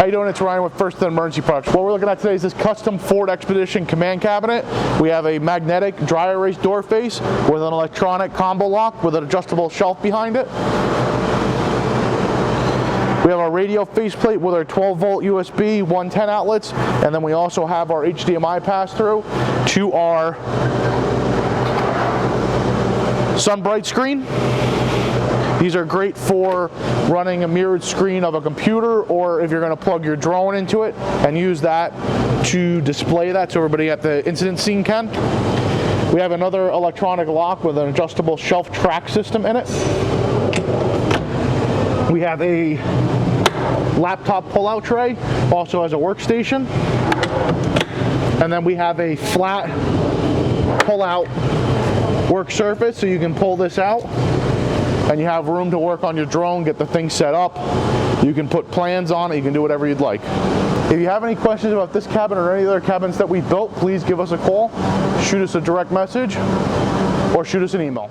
How you doing? It's Ryan with First Emergency Products. What we're looking at today is this custom Ford Expedition command cabinet. We have a magnetic dry erase door face with an electronic combo lock with an adjustable shelf behind it. We have our radio faceplate with our 12-volt USB 110 outlets, and then we also have our HDMI pass-through to our SunBrite screen. These are great for running a mirrored screen of a computer, or if you're going to plug your drone into it and use that to display that so everybody at the incident scene can. We have another electronic lock with an adjustable shelf track system in it. We have a laptop pull-out tray, also as a workstation. And then we have a flat pull-out work surface, so you can pull this out and you have room to work on your drone, get the thing set up. You can put plans on it, you can do whatever you'd like. If you have any questions about this cabinet or any other cabinets that we've built, please give us a call, shoot us a direct message, or shoot us an email.